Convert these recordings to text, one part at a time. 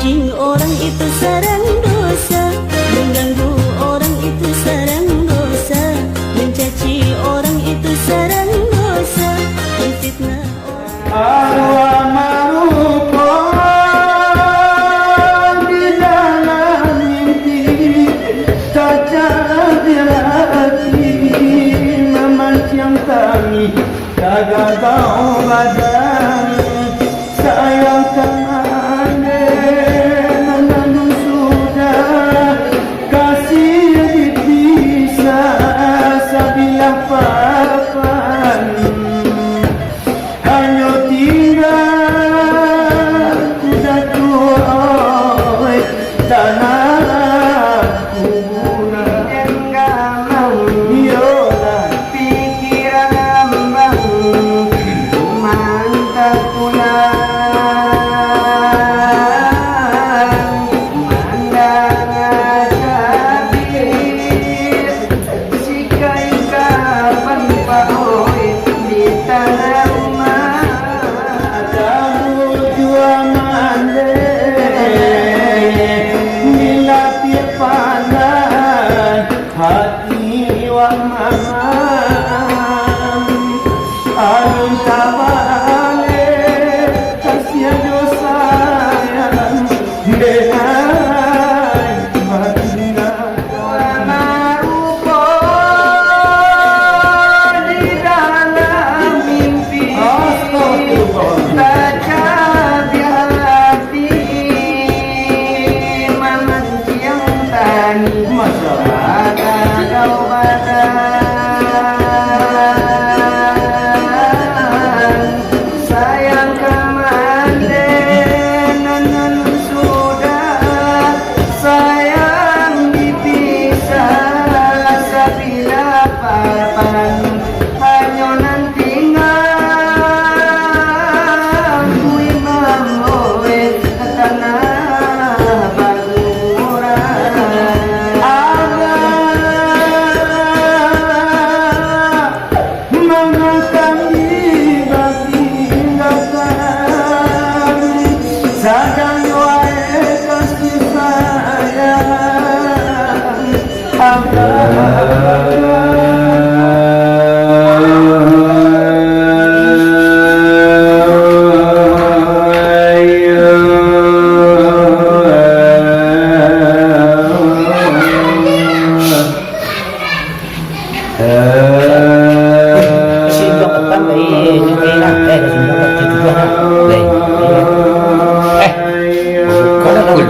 Menggunjing orang itu sarang dosa, mengganggu orang itu sarang dosa, mencaci orang itu sarang dosa, menfitnah orang. Jaga kau badan, sayangkan ande, menandu sudah, kasih dipisah, sabilah papan, hanya tinggal jatuh tanah kuburan.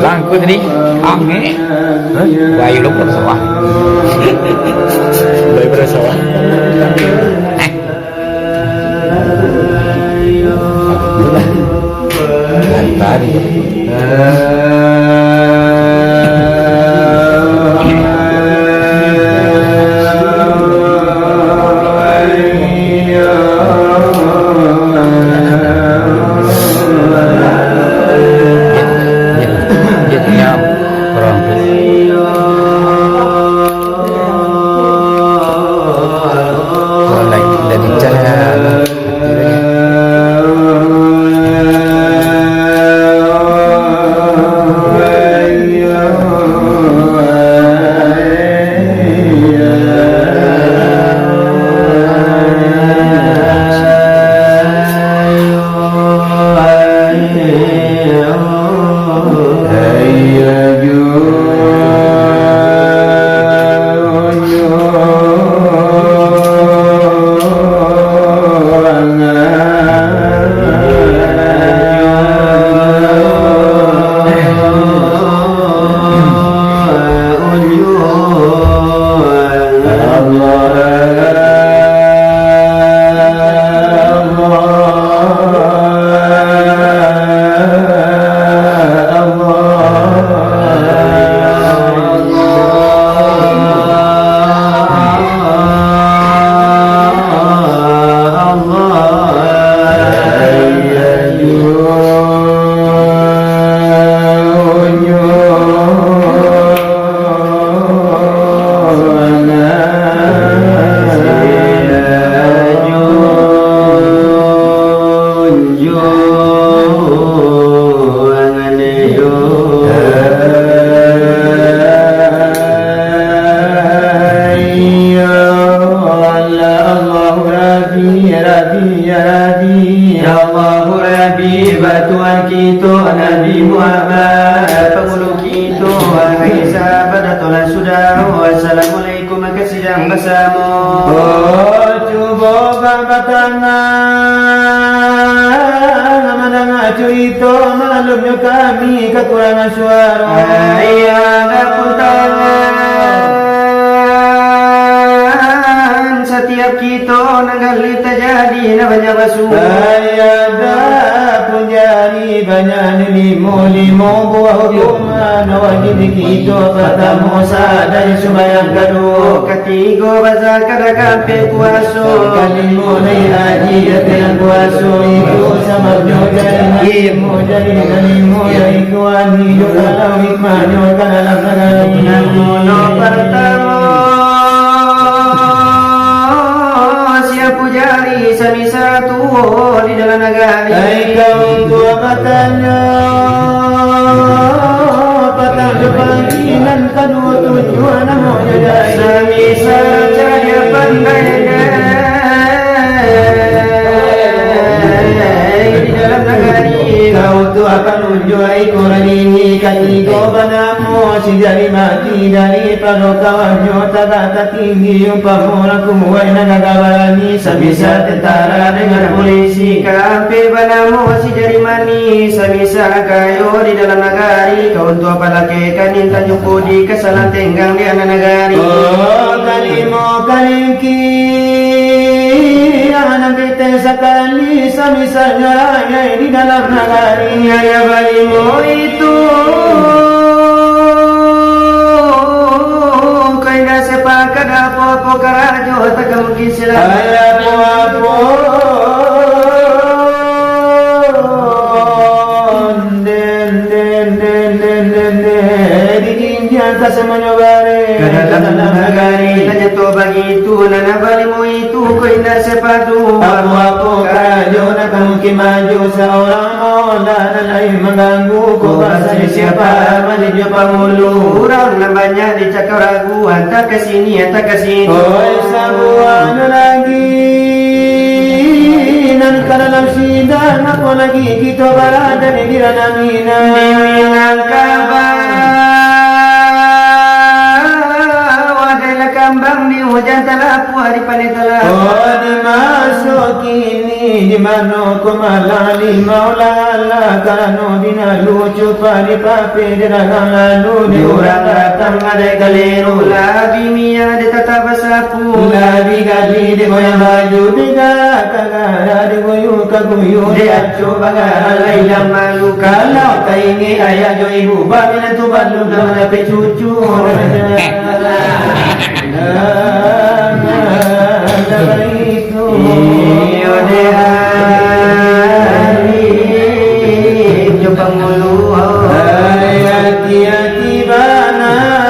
Aku tadi aneh, bayi lu pun sawah, bayi pada sawah. Tadi. kita Nabi Muhammad, penghulu kita wahai sahabat datanglah sudah. Wassalamualaikum maka sidang bersama. Oh cuba batangan Amanang cerita malumnya kami kekurangan suara. Ayah dapur tangan setiap kita nagali terjadi namanya basuh. Ayada pun jadi banyak limo buah hukuman wajib kita pertama sadar sembahyang kedua Ketiga baca kada kampe puasa. kali mulai haji dengan puasa itu sama jadi limo dari kuan hidup dalam hikmahnya dalam negara ini. Namono pertama siap pujari sami satu di dalam negara. Hai kau tua matanya patang kepanginan kedua tujuan namanya dari Sami saja pandai di dalam negara. kau tu akan menjuai Quran ini ketiga banamu sejari mati dari kawannya tak tinggi umpamuraku muai nagabarani sebisa tentara dengan polisi. Kampe banamu si jari manis sabisa kayo di dalam negari. Kau tua palake kanin tanjung pudi kesalahan tenggang di anak negari. oh kalimo kalingki anak kita sekali samisanya raya di dalam nagari. Ayah balimu itu kau indah sepakat apa-apa karajo tak mungkin silakan. Ayah puapun den di jinjang tak semuanya bare Dalam negari tanya tu bagi itu nana balimu itu kau indah sepadu apa-apa karajo nak mungkin maju seorang dan lain mengganggu kau bahasa siapa menuju pemulu. Orang namanya dicakap ragu hantar ke sini hantar ke sini. Oi sabuan lagi nan dalam sidang apa lagi kita berada di dalam Bimbingan kabar wadai kambang di hujan talapu hari panen talapu. oh dimasuk ini di mana ku malali maula Allah karena dina lucu padi pape di dalam lalu di Orang orang datang ada keliru labi mia di tata basapu. lagi gali di goyang baju tiga kagara di goyu kaguyu di acu bagai yang malu kalau tak ingin ayah jo ibu babi nantu balu dah dapat cucu itu iyo de hari jo pangulu. hati-hati bana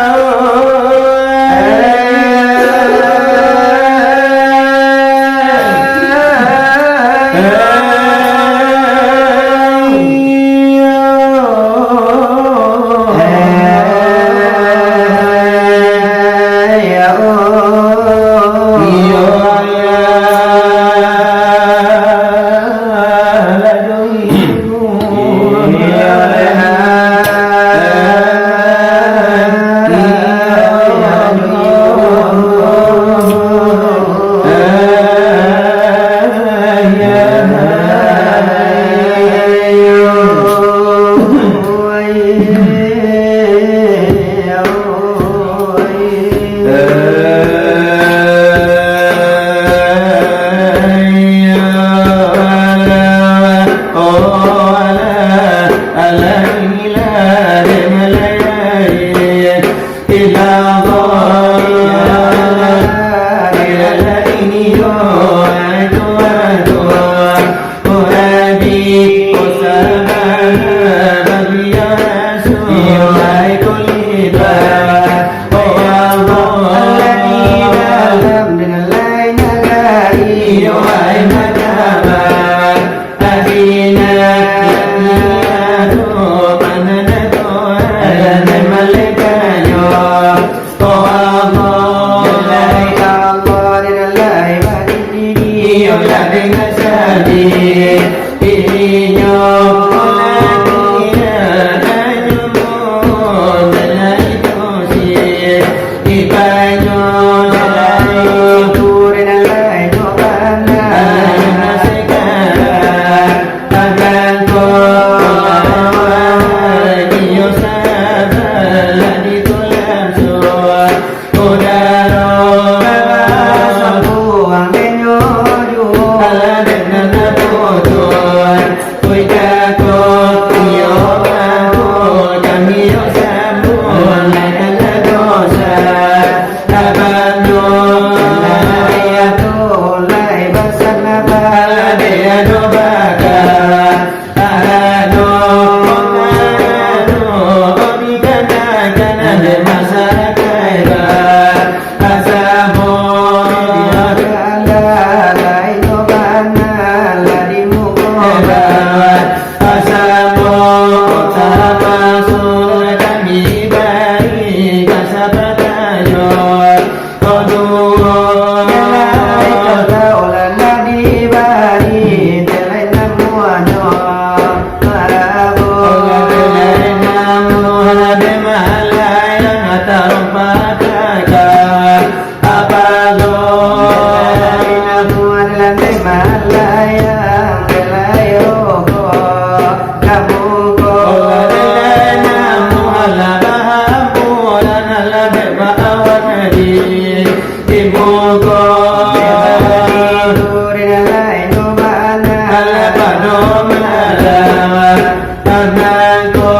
bangko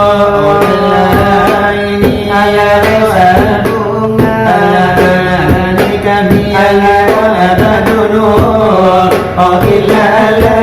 ini ala sabunga ala kami ala dulu oh ilala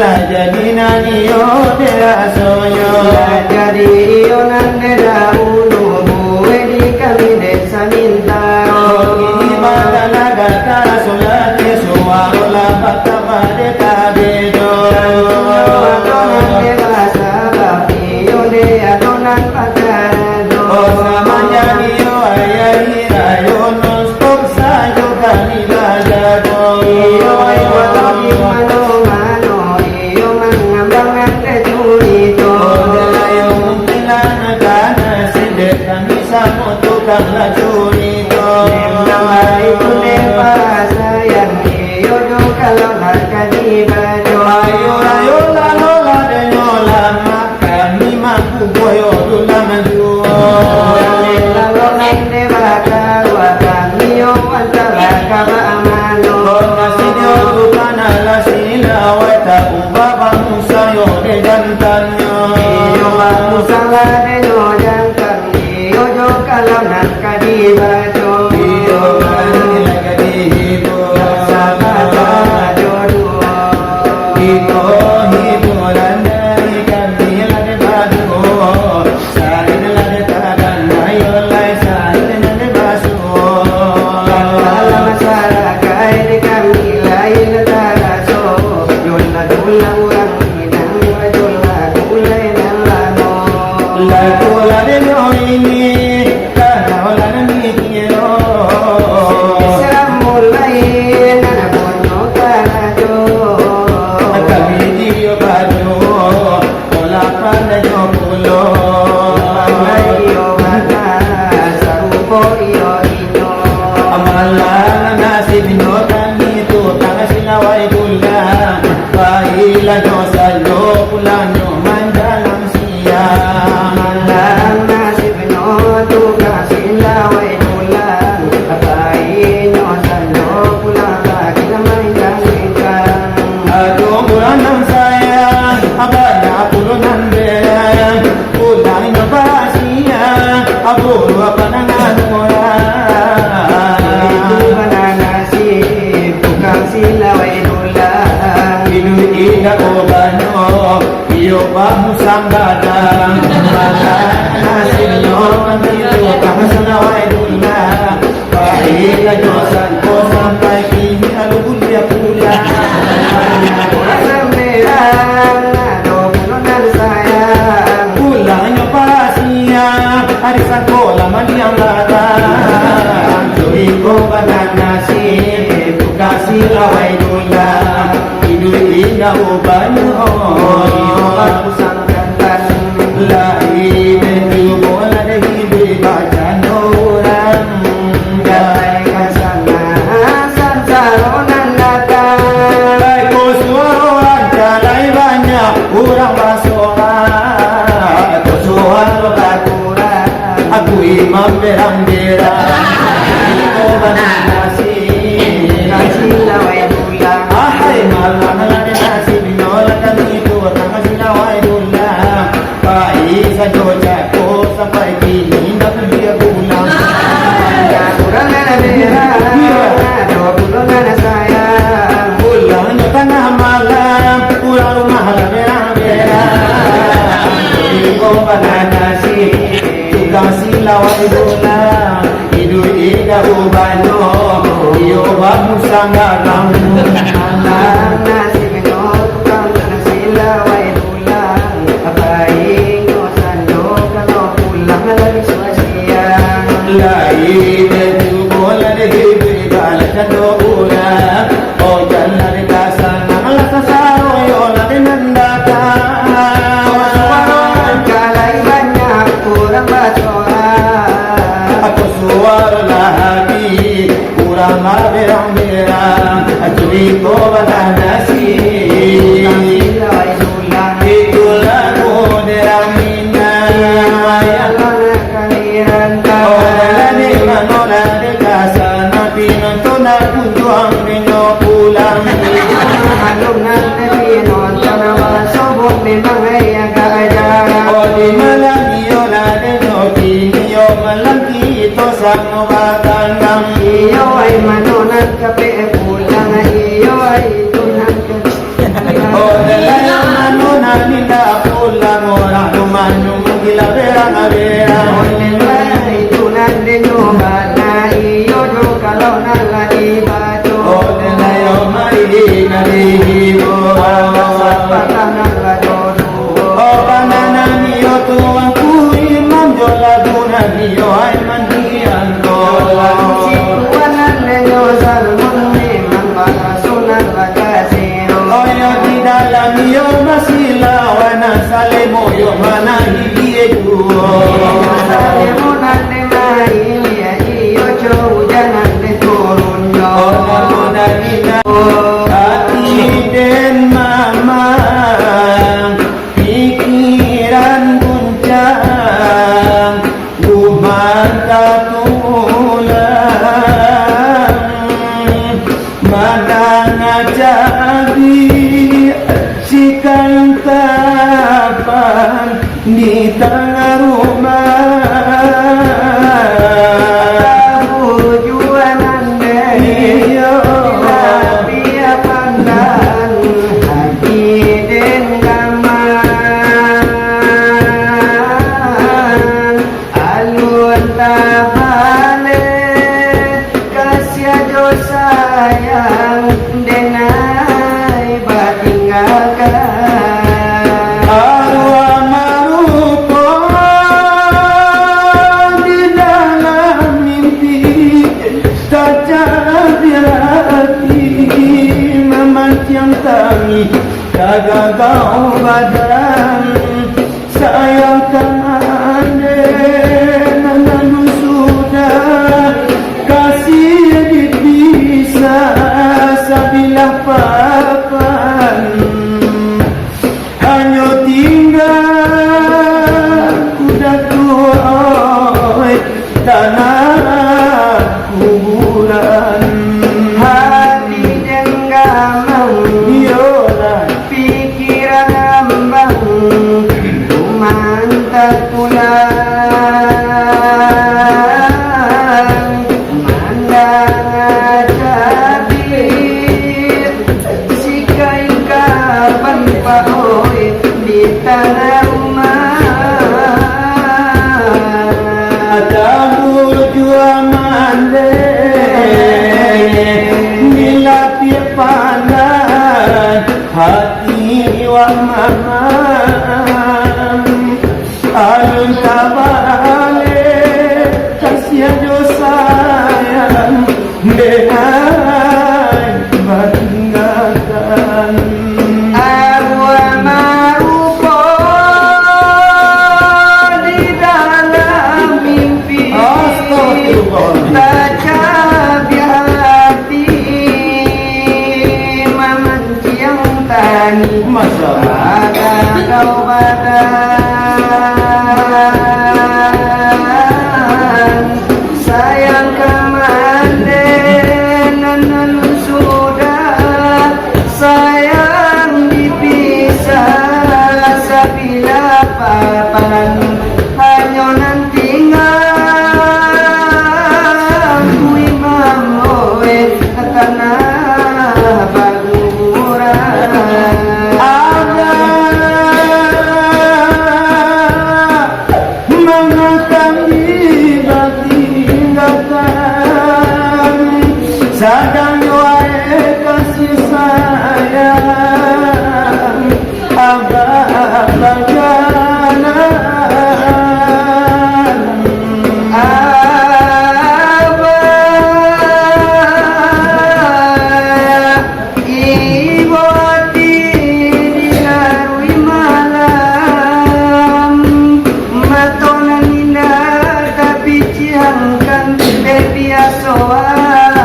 la jadi nani yo dera soyo jadi ionan deda ulu buwe di kami desa Mintaro ini badana gata solate suaro la bata bade tabedo adonan deba sababi yo de adonan pacarado samanya yo ayari rayo non stop sayo kami bajado iyo ay walagi mano mano iyo mangambangan de churito dalayo muntilana kana sinde kami samo tukang la churito namai tune sayang iyo jo kalau nakadi bajo ayo ayo la lola de nyola kami mampu boyo dulang juo lalu nende bakal wakam iyo antara kaba amano Nasidio tukana la sila weta ubaba musayo de jantanyo iyo musala de no jangkan iyo jo kalau nakadi bajo iyo kani lagadi hibo sabata jodoh iko hibo landari kami lade badu sari lade tadan ayo lai sari lade basu dalam masalah kaya de kami lain taraso yola dulang orang minang yola dulai nalano la kula de no ini kana hola ni quiero mulai nana bono karajo kami dio badu hola panda yo pulo iyo mata sarupo iyo ino amala nasib no kami tu tanga sinawai kula baila no salo kula no mandalang siya malang nasib no tu kasila wai dulang apai no salo pula bagi lamai jangkang aduh bulan ng sayang abaya pulo ng beyan kulang na pasiya aburo pa ng itu bananasib tukang sila wai dulang inuiga ko bano iyo pa musang gadang mata nasinyo andito kahasanaway dula pahiga Diyosan ko sampai kini alubulya pula Orang merah do pulonan sayang kulang nyo pasiya arisan ko laman yang latang tuwi ko bananasib tukasi laway dula inuiga ko bano iyo pa pusang kantan Lahi bendu bola dehi baca orang gatai kasana sansalonan datang Baik suara jalai banyak orang basokan Aku suara kurang aku imam berang-berang Iko bananasi kasih lawai dulang Ahai malam lade nasi binola kami itu tengah sinawai dulang Baik saja jatuh sampai kini tak dia pulang kurang ada merah do pulonan sayang Pulang di tengah malam pulang rumah lah berang-berang Iko bananasi tukang silawai dulang Hidup ida ubano iyo bamu sanggarang malang nasib no tukang sila wai dulang abai no sando kalau pulang lagi siang Lai tu bola de hibi bala jado ura o jalla de kasana ala kasaro yo la de nandaka kalai banyak kurang bacora aku suara lahati kurang berang-berang ajuri ko bananasi sila wai dulang itulah ko deramina maya alana kaliran Ola de manola de casa na pinantona kunjuang ninyo pulang alungan de pinon tanawa sobok memang ay aga-aga O di malang iyo la de no kiniyo malang ito sa mga kandang iyo ay manunat kape pulang iyo ay tunay Nani yo masila wana sale moyo mana hidietu Sale monate mai ya iyo cho jangan de turun yo Ona kita hati dan mama pikiran guncang mata tulang mana jadi sikan kapan di tengah rumah tujuan ande dia pandang hati den gaman alun tabale kasih jo sayang denai batinggalkan arwah marupa di dalam mimpi saja hati memancing tangi jaga kau badan sayang ande menandu sudah kasih dipisah sabilah papan hanya tinggal kuda tua tanah kuburan hati jenggamang yola pikiran ambang mantap pulang mandang cabir sikai kapan pahoy di tanah rumah Adamu jua mande bila tiap pandang hati wa mama alun tabale kasih jo sayang dengan batingakan arwah marupa di dalam mimpi Astagfirullah. tajam hati memancing tani Masya Allah. ada kau badan sayang kemanden sudah sayang dipisah sabila papan hanya nanti ngakui mamoe tanah baguran Ada mengatakan di batingakan sadang wae kasih sayang abah baganan Abah ibu dilarui malam matonan indah tapi ciangkan biasa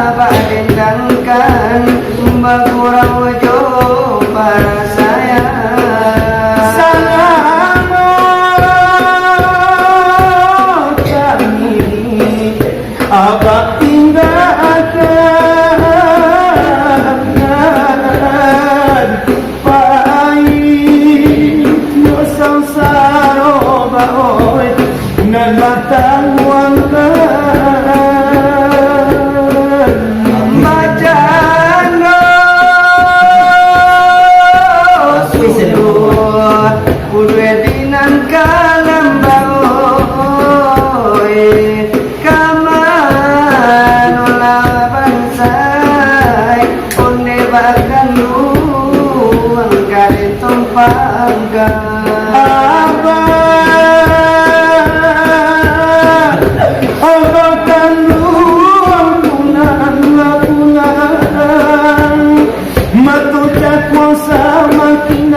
abah dendangkan bagurang wajo para sayang Salamo kami abah tinggalkan pahit yo sangsaro baoy nan matang wangkan Macano sudah kudu dinan kalam baoy kaman laban say onde bagan luang kare tompangga abah kandung punan matucat kuasa makin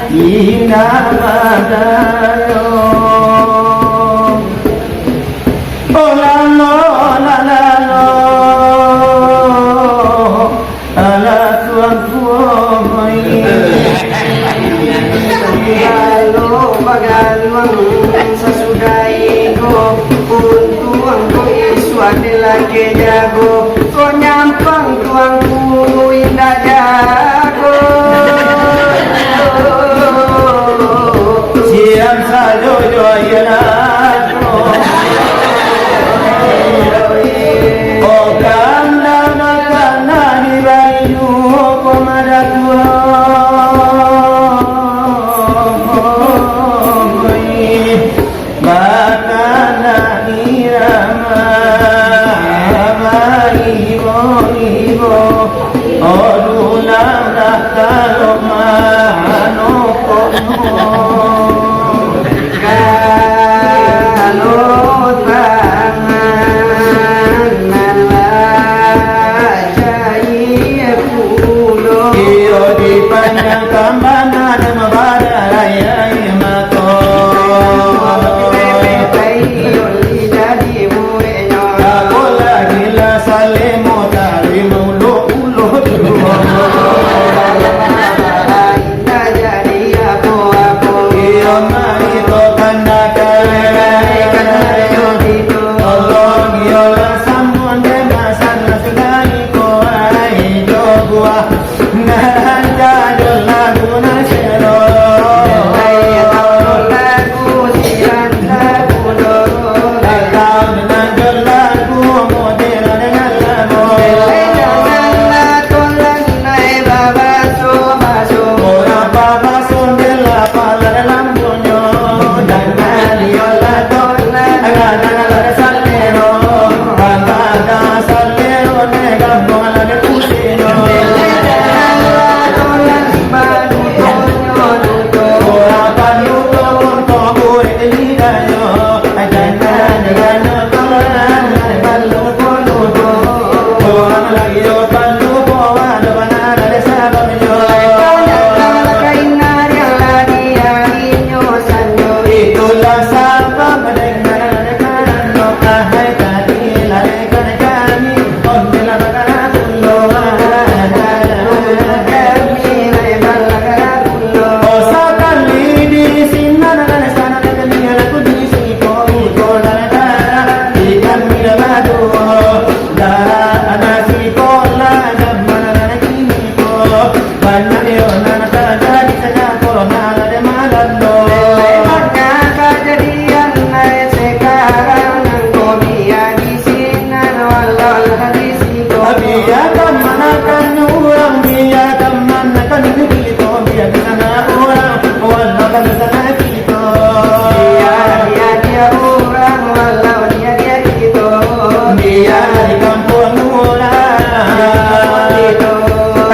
indah badayo oh la lo la la lo ala tuan tuan Halo bagaluang sesudah iko Untuang ko isu adalah kejago Ko nyampang tuangku indah jago siam sajo joyana oh kanda makana di bayu pemadatua makana irama ibo ibo odulang dakaloma kono Kalau tangan nalajai pulo iyo di panjang kambana dan mabada raya mato aku lagi la salemo tari mulo ulo iyo mari to kanda tolong iyo la sambun de masan la segani ko ai jogua nanda jola guna sero Kau dengan jolaku model dengan lamo Orang baba sondela pala dalam bunyo Jangan diola tola Agak-agak salero Agak-agak salero Negambong ala de pusino Orang panuto pun kogu elidayo Jangan dengan tola Balu poluto Orang lagi yo palu Poa depan ada desa bamyo Itulah sabab dengan lo kahai tadi larikan kami Ondela bakal Oh sekali di sini dan sana dan aku di situ Ikolah darah ikan bila madu Darah anak sekolah zaman anak kini Banyak yonan terjadi saja corona ada malam Biarkan manakan orang, biarkan manakan kita, biarkan sana orang, walaupun sana kita. Biar di kampung orang,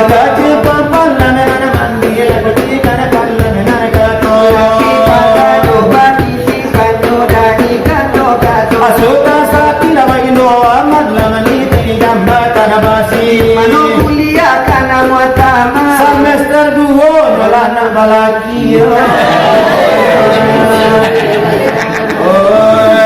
agak cepat palan dan mandi, ketika palan dan kato. Asuka sakila bagindo amat lamani tinggal basi. Semester 2 nolah nak balaki. Oh